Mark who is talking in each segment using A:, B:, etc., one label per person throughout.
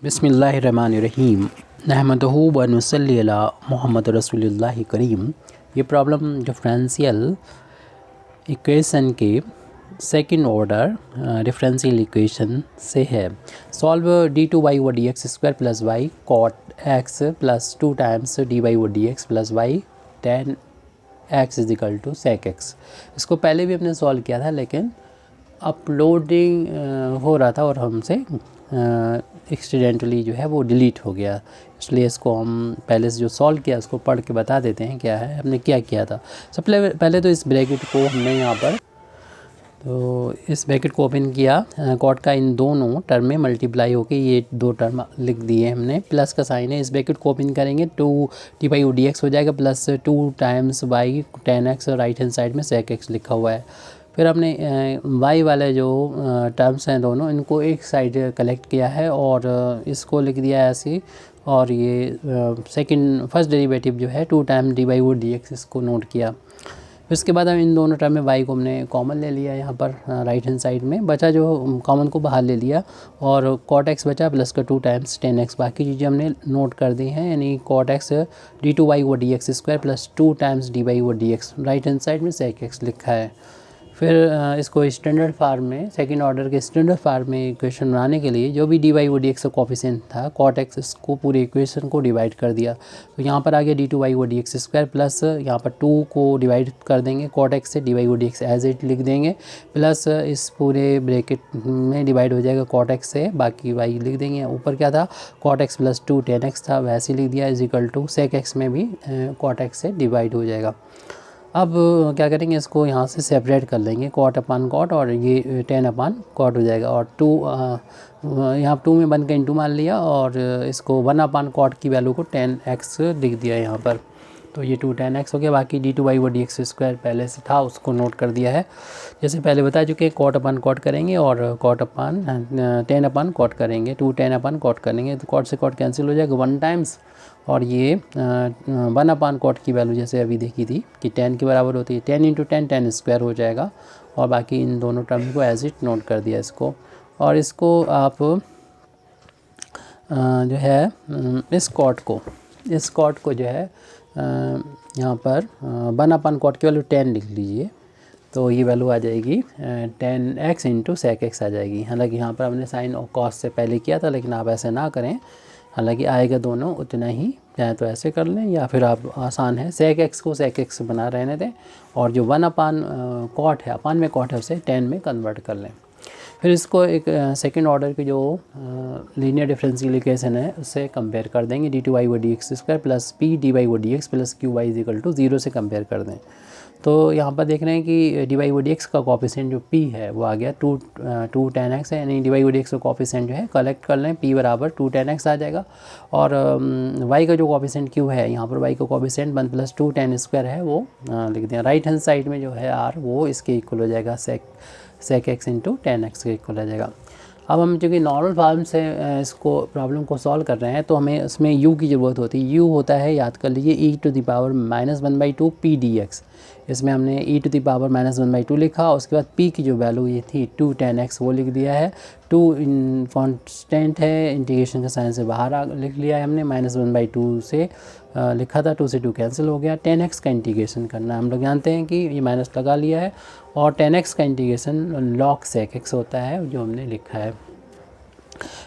A: बिस्मिल्लाहिर्रहमानिर्रहीम नहमदुहु व नुसल्ली अला मुहम्मद रसूलुल्लाहि करीम। ये प्रॉब्लम डिफरेंशियल इक्वेशन के सेकंड ऑर्डर डिफरेंशियल इक्वेशन से है। सॉल्व डी टू वाई व D x square plus Y cot X plus 2 times D Y व D X plus Y tan X is equal to sec X. इसको पहले भी हमने solve किया था, लेकिन अपलोडिंग हो रहा था और हमसे एक्सीडेंटली जो है वो डिलीट हो गया, इसलिए इसको हम पहले से जो सॉल्व किया उसको पढ़ के बता देते हैं क्या है, हमने क्या किया था। सबसे पहले तो इस ब्रैकेट को हमने यहाँ पर इस ब्रैकेट को ओपन किया, कॉट का इन दोनों टर्म में मल्टीप्लाई होके ये दो टर्म लिख दिए हमने, प्लस का साइन है। इस ब्रैकेट को ओपन करेंगे 2 डी बाई डी एक्स हो जाएगा प्लस 2 टाइम्स वाई 10x और राइट हैंड साइड में सेक एक्स लिखा हुआ है। फिर हमने y वाले जो टर्म्स हैं दोनों, इनको एक साइड कलेक्ट किया है और इसको लिख दिया है ऐसे, और ये फर्स्ट डेरिवेटिव जो है 2 टाइम डी बाई वो डी एक्स इसको नोट किया। फिर उसके बाद हम इन दोनों टर्म में y को हमने कॉमन ले लिया यहाँ पर राइट हैंड साइड में, बचा जो कॉमन को बाहर ले लिया और कॉट एक्स बचा प्लस का 2 टाइम्स 10x। बाकी चीज़ें हमने नोट कर दी हैं, यानी cot X D two Y वो D x square plus 2 times D Y वो D X, right hand side में सेक एक्स लिखा है। फिर इसको स्टैंडर्ड फार्म में, सेकंड ऑर्डर के स्टैंडर्ड फार्म में इक्वेशन बनाने के लिए जो भी डी वाई वो डी एक्स का कोफिशिएंट था कॉट एक्स, इसको पूरे इक्वेशन को डिवाइड कर दिया। तो यहाँ पर आ गया डी टू वाई वो डी एक्स स्क्वायर प्लस यहाँ पर 2 को डिवाइड कर देंगे कॉट एक्स से, डी वाई वो डी एक्स एज इट लिख देंगे, प्लस इस पूरे ब्रैकेट में डिवाइड हो जाएगा कॉट एक्स से, बाकी वाई लिख देंगे। ऊपर क्या था, कॉट एक्स प्लस 2 10x था, वैसे लिख दिया is equal to sec x में भी कॉट एक्स से डिवाइड हो जाएगा। अब क्या करेंगे, इसको यहाँ से सेपरेट कर लेंगे, कॉट अपान कॉट, और ये 10 अपान कॉट हो जाएगा, और 2 यहाँ 2 में बन के इंटू मान लिया और इसको 1 अपान कॉट की वैल्यू को 10x लिख दिया यहाँ पर, तो ये 2 10x हो गया। बाकी डी टू वाई वो डी एक्स स्क्वायर पहले से था उसको नोट कर दिया है, जैसे पहले बता चुके हैं, कॉट अपान कॉट करेंगे और कॉट अपान 10 अपान कॉट करेंगे, 2 10 अपान कॉट करेंगे, तो कॉट से कॉट कैंसिल हो जाएगा 1 टाइम्स, और ये 1 अपान कॉट की वैल्यू जैसे अभी देखी थी कि 10 के बराबर होती है, 10 इंटू 10 10 स्क्वायर हो जाएगा, और बाकी इन दोनों टर्म को एज इट नोट कर दिया इसको। और इसको आप जो है इस कॉट को जो है यहाँ पर 1 अपान कॉट की वैल्यू 10 लिख लीजिए, तो ये वैल्यू आ जाएगी 10x इंटू सेक एक्स आ जाएगी। हालांकि यहाँ पर हमने साइन और कॉस से पहले किया था, लेकिन आप ऐसे ना करें, हालांकि आएगा दोनों उतना ही, चाहे तो ऐसे कर लें या फिर आप आसान है सेक एक्स को सेक एक्स बना रहने दें, और जो 1 अपान कॉट है, अपान में कॉट है, उसे 10 में कन्वर्ट कर लें। फिर इसको एक सेकंड ऑर्डर की जो लीनियर डिफरेंशियल इक्वेशन है उससे कंपेयर कर देंगे, डी टू वाई वो D x square plus P D Y वो D X plus Q Y is equal to 0 से कंपेयर कर दें। तो यहाँ पर देख रहे हैं कि डी वाई वो डी एक्स का कोफिशिएंट जो p है वो आ गया 2 10x है, यानी डी वाई वो डी एक्स का कोफिशिएंट जो है कलेक्ट कर लें, p बराबर 2 10x आ जाएगा, और y का जो कोफिशिएंट q है, यहाँ पर y का कोफिशिएंट 1 प्लस 2 10 स्क्वायर है वो लिख दें। राइट हैंड साइड में जो है r वो इसके इक्वल हो जाएगा, सेक एक्स इंटू 10x के इक्वल हो जाएगा। अब हम चूँकि नॉर्मल फॉर्म से इसको प्रॉब्लम को सॉल्व कर रहे हैं, तो हमें इसमें u की ज़रूरत होती है। u होता है, याद कर लीजिए, e to the power -1/2 p dx। इसमें हमने e टू द पावर -1/2 लिखा, उसके बाद p की जो वैल्यू ये थी 2 10x वो लिख दिया है, 2 कॉन्स्टेंट है, इंटीग्रेशन का साइन से बाहर लिख लिया है हमने, -1/2 से लिखा था, 2 से 2 कैंसिल हो गया। 10x का इंटीग्रेशन करना, हम लोग जानते हैं कि ये माइनस लगा लिया है, और 10x का इंटीग्रेशन लॉग सेक एक्स होता है जो हमने लिखा है।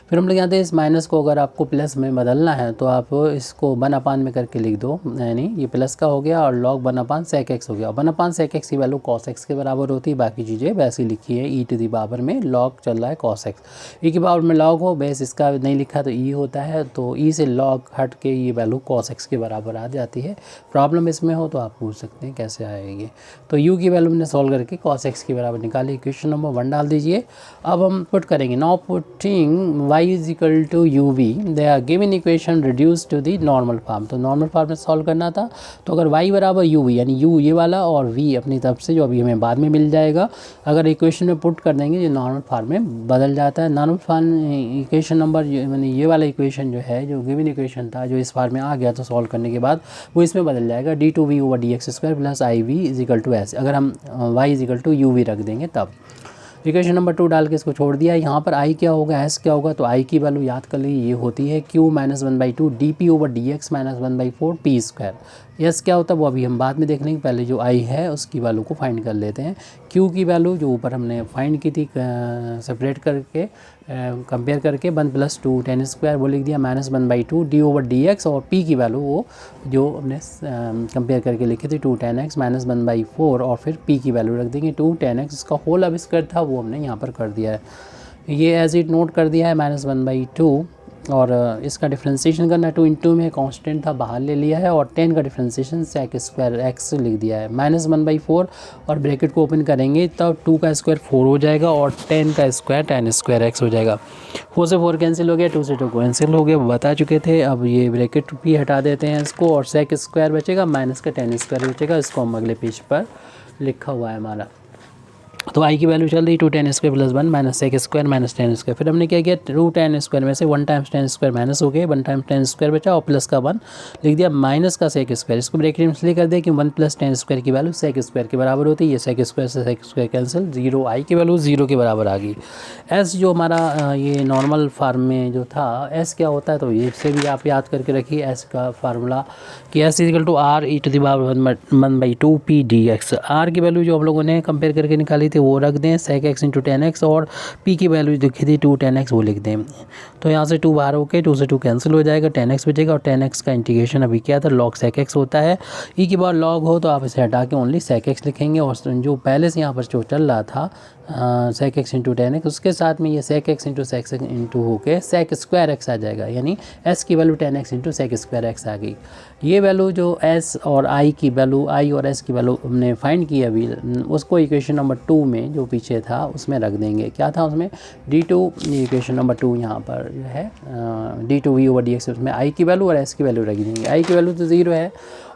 A: फिर हम लोग जानते हैं इस माइनस को अगर आपको प्लस में बदलना है तो आप इसको 1 अपान में करके लिख दो, यानी ये प्लस का हो गया और लॉग 1 अपान सेक एक्स हो गया। 1 अपान सेक एक्स की वैल्यू कॉस एक्स के बराबर होती है, बाकी चीज़ें वैसे लिखी है, ई टू दी पावर में लॉग चल रहा है कॉस एक्स, ई की पावर में लॉग हो, बेस इसका नहीं लिखा तो ई होता है, तो ई से लॉग हट के ये वैल्यू कॉस एक्स के बराबर आ जाती है। प्रॉब्लम इसमें हो तो आप पूछ सकते हैं कैसे आएगी। तो यू की वैल्यू हमने सॉल्व करके कॉस एक्स के बराबर निकाली, इक्वेशन नंबर 1 डाल दीजिए। अब हम पुट करेंगे, now putting y is equal to u v, they are given equation reduce to the normal form. तो नॉर्मल फॉर्म में सॉल्व करना था, तो अगर y बराबर यू वी, यानी u ये वाला और v अपनी तरफ से जो अभी हमें बाद में मिल जाएगा, अगर इक्वेशन में पुट कर देंगे जो नॉर्मल फॉर्म में बदल जाता है। नॉर्मल फॉर्म इक्वेशन नंबर यानी ये वाला इक्वेशन जो है, जो गिवन इक्वेशन था जो इस फॉर्म में आ गया तो सॉल्व करने के बाद वो इसमें बदल जाएगा, d two v over d x square plus i v is equal to s, अगर हम y is equal to u v रख देंगे तब। इक्वेशन नंबर 2 डाल के इसको छोड़ दिया। यहाँ पर आई क्या होगा, एस क्या होगा, तो आई की वैल्यू याद कर लीजिए, ये होती है Q minus 1/2 dp/dx minus 1/4 p square. S क्या होता है वो अभी हम बाद में देख लेंगे, पहले जो आई है उसकी वैल्यू को फाइंड कर लेते हैं। क्यू की वैल्यू जो ऊपर हमने फाइंड की थी सेपरेट करके कंपेयर करके 1 + 2 tan स्क्वायर वो लिख दिया माइनस 1/2 d/dx, और p की वैल्यू वो जो हमने कंपेयर करके लिखी थी 2 tan x माइनस 1/4, और फिर p की वैल्यू रख देंगे 2 tan x। इसका होल अब स्क्वायर था वो हमने यहाँ पर कर दिया है, ये एज इट नोट कर दिया है माइनस 1/2, और इसका डिफ्रेंशिएशन करना 2 × में कांस्टेंट था बाहर ले लिया है, और 10 का डिफ्रेंशिएशन sec स्क्वायर x लिख दिया है माइनस 1/4, और ब्रैकेट को ओपन करेंगे तब 2 का स्क्वायर 4 हो जाएगा, और 10 का स्क्वायर tan स्क्वायर x हो जाएगा। 4 से 4 कैंसिल हो गया, 2 से 2 कैंसिल हो गया, बता चुके थे। अब ये ब्रैकेट भी हटा देते हैं इसको, और sec स्क्वायर बचेगा माइनस का tan स्क्वायर बचेगा। इसको हम अगले पेज पर लिखा हुआ है हमारा। तो आई की वैल्यू चल रही 2 tan square plus 1 minus sec square minus tan square. फिर हमने क्या किया, 2 tan स्क्वायर में से 1 टाइम्स tan स्क्वायर माइनस हो गए, 1 टाइम्स tan स्क्वायर बचा, और प्लस का 1 लिख दिया माइनस का sec स्क्वायर। इसको ब्रैकेट में इसलिए कर दिया कि 1 + tan स्क्वायर की वैल्यू sec स्क्वायर के बराबर होती है। ये sec स्क्वायर से sec स्क्वायर कैंसिल, 0 आई की वैल्यू 0 के बराबर आ गई। एस जो हमारा ये नॉर्मल फार्म में जो था, एस क्या होता है, तो ये से भी आप याद करके रखिए एस का फार्मूला कि s = r e⁻1/2 p dx। R की वैल्यू जो हम लोगों ने कंपेयर करके निकाली थी वो रख दें sec x × tan x, और p की वैल्यू लिखी थी 2 tan x वो लिख दें। तो यहाँ से 2 बाहर होके 2 से 2 कैंसिल हो जाएगा, tan x बचेगा, और tan x का इंटीग्रेशन अभी क्या था, log sec x होता है। e की बार log हो तो आप इसे हटा के ओनली sec x लिखेंगे, और जो पहले से यहाँ पर जो चल रहा था sec x × tan x, उसके साथ में ये sec x × sec x into होके sec स्क्वायर x आ जाएगा, यानी s की value tan x × sec square x आ गई। ये वैल्यू जो s और i की वैल्यू, i और s की वैल्यू हमने फाइंड की अभी, उसको इक्वेशन नंबर 2 में जो पीछे था उसमें रख देंगे। क्या था उसमें, d2, इक्वेशन नंबर 2 यहाँ पर है d2v/dx, उसमें i की वैल्यू और s की वैल्यू रख देंगे। i की वैल्यू तो 0 है,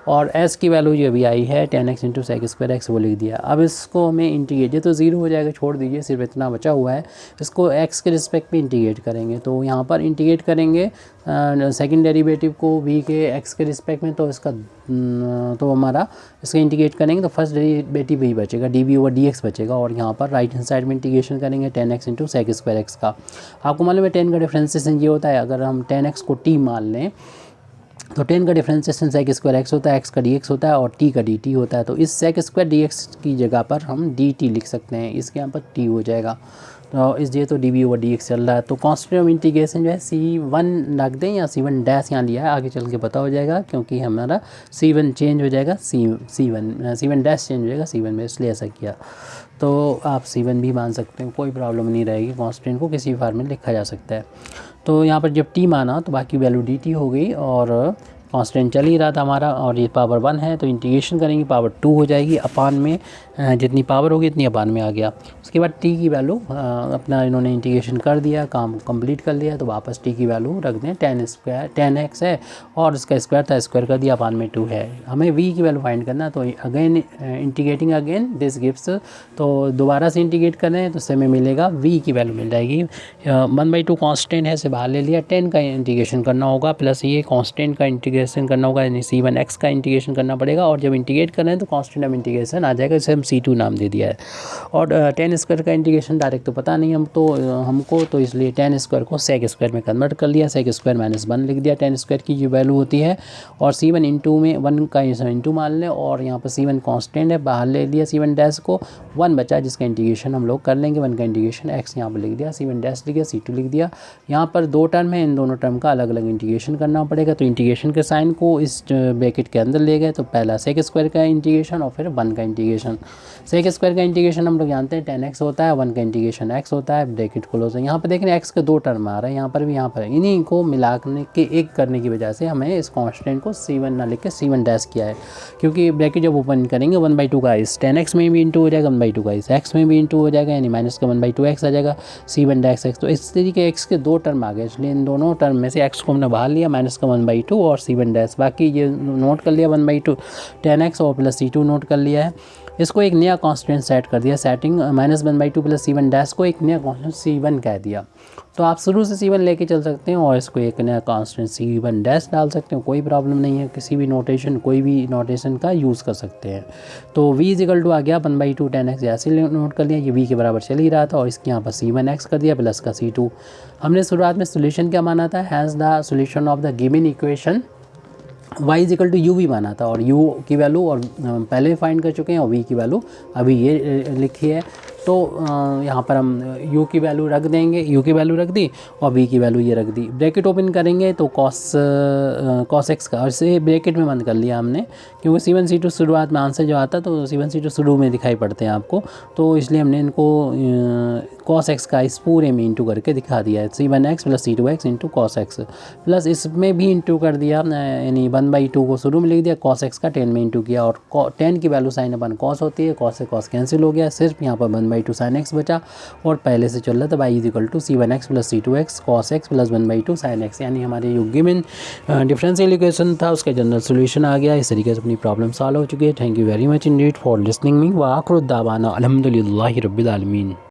A: और s की वैल्यू जो भी आई है tan x × sec square x वो लिख दिया। अब इसको हमें इंटीग्रेट, ये तो 0 हो जाएगा, छोड़ दीजिए, सिर्फ इतना बचा हुआ है। इसको x के रिस्पेक्ट में इंटीग्रेट करेंगे, तो यहाँ पर इंटीग्रेट करेंगे सेकंड डेरिवेटिव को v के x के रिस्पेक्ट में, तो इसका तो हमारा इसका इंटीग्रेट करेंगे तो फर्स्ट डेरिवेटिव ही बचेगा, dv/dx बचेगा, और यहाँ पर राइट हैंड साइड में इंटीग्रेशन करेंगे tan x × sec square x का। आपको मालूम है 10 का डिफ्रेंशिएशन ये होता है, अगर हम tan x को t मान लें तो 10 का डिफ्रेंशिएशन sec स्क्वायर x होता है, x का dx होता है, और t का dt होता है। तो इस sec स्क्वायर dx की जगह पर हम dt लिख सकते हैं, इसके यहाँ पर t हो जाएगा। तो इसलिए तो dv/dx चल रहा है। तो कांस्टेंट ऑफ इंटीग्रेशन जो है c1 रख दें, या c1 डैश यहाँ लिया है, आगे चल के पता हो जाएगा, क्योंकि हमारा c1 चेंज हो जाएगा c1 डैश चेंज हो जाएगा c1 में, इसलिए ऐसा किया। तो आप c1 भी मान सकते हैं, कोई प्रॉब्लम नहीं रहेगी, कांस्टेंट को किसी फॉर्म में लिखा जा सकता है। तो यहाँ पर जब t माना तो बाकी वैल्यू dt हो गई, और कांस्टेंट चल ही रहा था हमारा, और ये पावर 1 है तो इंटीग्रेशन करेंगे पावर 2 हो जाएगी, अपान में जितनी पावर होगी इतनी अपान में आ गया। उसके बाद t की वैल्यू अपना इन्होंने इंटीग्रेशन कर दिया, काम कंप्लीट कर लिया, तो वापस t की वैल्यू रख दें, tan x है और इसका स्क्वायर था, स्क्वायर कर दिया, अपान में 2 है। हमें v की वैल्यू फाइंड करना, तो again integrating again this gives, तो दोबारा से इंटीग्रेट कर रहे हैं तो इससे हमें मिलेगा v की वैल्यू मिल जाएगी 1/2 कांस्टेंट है, से बाहर ले लिया, 10 का इंटीग्रेशन करना होगा, प्लस ये कांस्टेंट का इंटीग्रेशन करना होगा, यानी c1 x का इंटीग्रेशन करना पड़ेगा, और जब इंटीग्रेट कर रहे हैं तो कांस्टेंट ऑफ इंटीग्रेशन आ जाएगा, इसे हम c2 नाम दे दिया है। और tan स्क्वायर का इंटीग्रेशन डायरेक्ट तो पता नहीं हमको, तो इसलिए tan स्क्वायर को sec स्क्वायर में कन्वर्ट कर लिया, sec स्क्वायर माइनस 1 लिख दिया tan स्क्वायर की जो वैल्यू होती है, और c1 इंटू में 1 का इंटू मान लें, और यहाँ पर c1 कांस्टेंट है, बाहर ले लिया c1 डैश को, 1 बचा जिसका इंटीग्रेशन हम लोग कर लेंगे, 1 का इंटीग्रेशन x यहाँ पर लिख दिया, c1 डैश लिख दिया, c2 लिख दिया। यहाँ पर 2 टर्म है, इन दोनों टर्म का अलग अलग इंटीग्रेशन करना पड़ेगा, तो इंटीग्रेशन के साइन को इस ब्रैकेट के अंदर ले गए, तो पहला sec स्क्वायर का इंटीग्रेशन और फिर 1 का इंटीग्रेशन। sec स्क्वायर का इंटीग्रेशन हम लोग जानते हैं tan x होता है, 1 का इंटीग्रेशन x होता है, ब्रैकेट क्लोज है। यहाँ पर देख रहे हैं x के 2 टर्म आ रहे हैं, यहाँ पर भी, यहाँ पर, इन्हीं को मिलाने के एक करने की वजह से हमें इस कांस्टेंट को c1 ना लिख के c1 डैश किया है, क्योंकि ब्रैकेट जब ओपन करेंगे 1/2 का इस tan x में भी इंटू हो जाएगा, 1/2 का इस x में भी इंटू हो जाएगा, यानी माइनस का 1/2 x आ जाएगा, c1 डैश x। तो इस तरीके x के 2 टर्म आ गए, इसलिए इन दोनों टर्म में से x को हमने बाहर लिया, माइनस का 1/2 और c1 डैश, बाकी ये नोट कर लिया 1/2 tan x और प्लस c2 नोट कर लिया है। इसको एक नया कांस्टेंट सेट कर दिया, सेटिंग -1/2 प्लस c1 डैश को एक नया कांस्टेंट c1 कह दिया। तो आप शुरू से C1 लेके चल सकते हैं और इसको एक नया कांस्टेंट C1 डैश डाल सकते हैं, कोई प्रॉब्लम नहीं है। किसी भी नोटेशन, कोई भी नोटेशन का यूज़ कर सकते हैं। तो v इजिकल टू आ गया 1/2 10x, ऐसे नोट कर लिया, ये v के बराबर चल ही रहा था और इसके यहाँ पर C1x कर दिया प्लस का C2। हमने शुरुआत में सोल्यूशन क्या माना था, has the solution of the given equation y is equal to u भी माना था, और u की वैल्यू और पहले फाइंड कर चुके हैं और v की वैल्यू अभी ये लिखी है। तो यहाँ पर हम u की वैल्यू रख देंगे, u की वैल्यू रख दी और v की वैल्यू ये रख दी। ब्रैकेट ओपन करेंगे तो cos x का, और इसे ब्रैकेट में बंद कर लिया हमने, क्योंकि C1 C2 शुरुआत में आंसर जो आता तो C1 C2 शुरू में दिखाई पड़ते हैं आपको, तो इसलिए हमने इनको cos x का इस पूरे में इंटू करके दिखा दिया है। C1x plus C2x into cos x, plus इसमें भी इंटू कर दिया, यानी 1/2 को शुरू में लिख दिया, cos x का 10 में इंटू किया, और 10 की वैल्यू साइन अपन cos होती है, cos से cos कैंसिल हो गया, सिर्फ यहाँ पर 1/2 sin x बचा, और पहले से चल रहा था y is equal to C1x plus C2x cos x plus 1/2 sin x, यानी हमारे जो गिवन डिफरेंशियल इक्वेशन था उसका जनरल सोल्यूशन आ गया। इस तरीके से अपनी प्रॉब्लम सॉल्व हो चुकी है। Thank you very much Indeed for listening me व आखिर दावाना अल्हम्दुलिल्लाहि रब्बिल आलमीन।